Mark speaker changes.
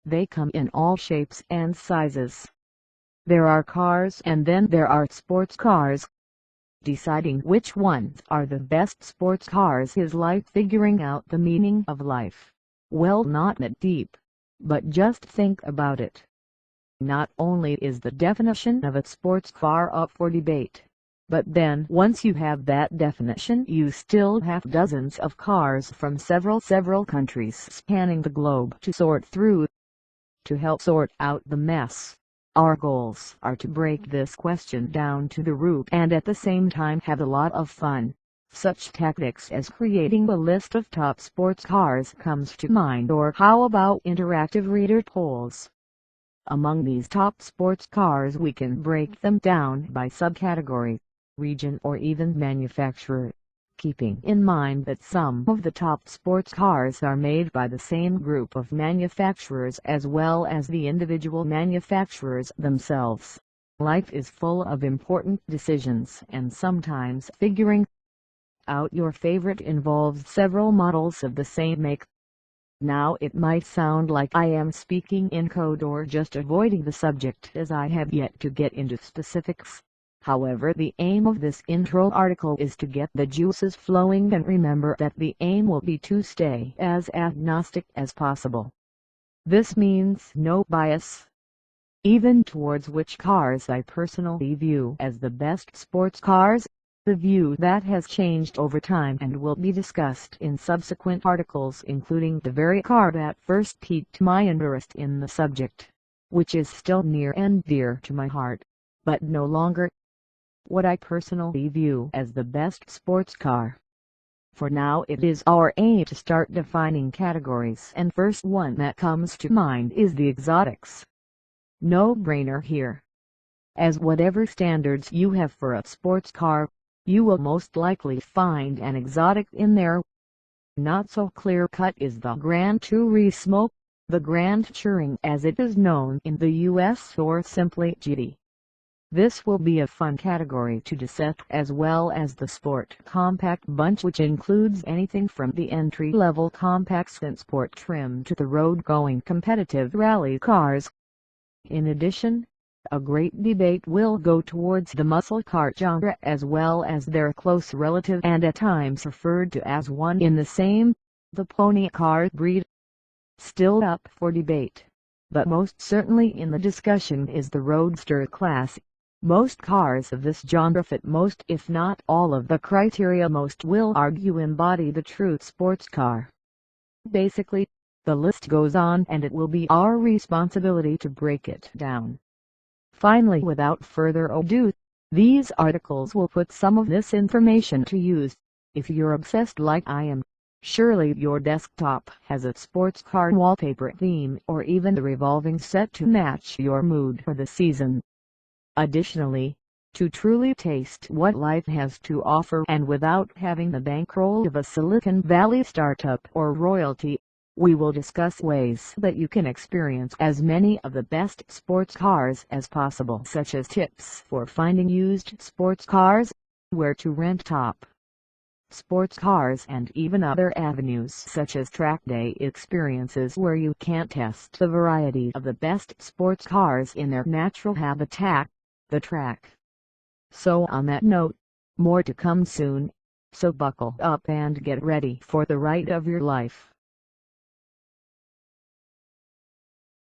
Speaker 1: They come in all shapes and sizes. There are cars and then there are sports cars. Deciding which ones are the best sports cars is like figuring out the meaning of life. Well, not that deep, but just think about it. Not only is the definition of a sports car up for debate, but then once you have that definition you still have dozens of cars from several countries spanning the globe to sort through. To help sort out the mess, our goals are to break this question down to the root and at the same time have a lot of fun. Such tactics as creating a list of top sports cars comes to mind, or how about interactive reader polls? Among these top sports cars we can break them down by subcategory, region or even manufacturer, keeping in mind that some of the top sports cars are made by the same group of manufacturers as well as the individual manufacturers themselves. Life is full of important decisions, and sometimes figuring out your favorite involves several models of the same make. Now it might sound like I am speaking in code or just avoiding the subject, as I have yet to get into specifics. However, the aim of this intro article is to get the juices flowing, and remember that the aim will be to stay as agnostic as possible. This means no bias, even towards which cars I personally view as the best sports cars. The view that has changed over time and will be discussed in subsequent articles, including the very car that first piqued my interest in the subject, which is still near and dear to my heart, but no longer what I personally view as the best sports car. For now it is our aim to start defining categories, and first one that comes to mind is the exotics. No brainer here, as whatever standards you have for a sports car, you will most likely find an exotic in there. Not so clear-cut is the Gran Turismo, the Grand Touring as it is known in the US, or simply GT. This will be a fun category to dissect, as well as the Sport Compact bunch, which includes anything from the entry-level compacts and sport trim to the road-going competitive rally cars. In addition, a great debate will go towards the muscle car genre, as well as their close relative and at times referred to as one in the same, the pony car breed. Still up for debate, but most certainly in the discussion, is the roadster class. Most cars of this genre fit most, if not all, of the criteria most will argue embody the true sports car. Basically, the list goes on, and it will be our responsibility to break it down. Finally, without further ado, these articles will put some of this information to use. If you're obsessed like I am, surely your desktop has a sports car wallpaper theme, or even a revolving set to match your mood for the season. Additionally, to truly taste what life has to offer, and without having the bankroll of a Silicon Valley startup or royalty, we will discuss ways that you can experience as many of the best sports cars as possible, such as tips for finding used sports cars, where to rent top sports cars, and even other avenues such as track day experiences, where you can test the variety of the best sports cars in their natural habitat, the track. So on that note, more to come soon, so buckle up and get ready for the ride of your life.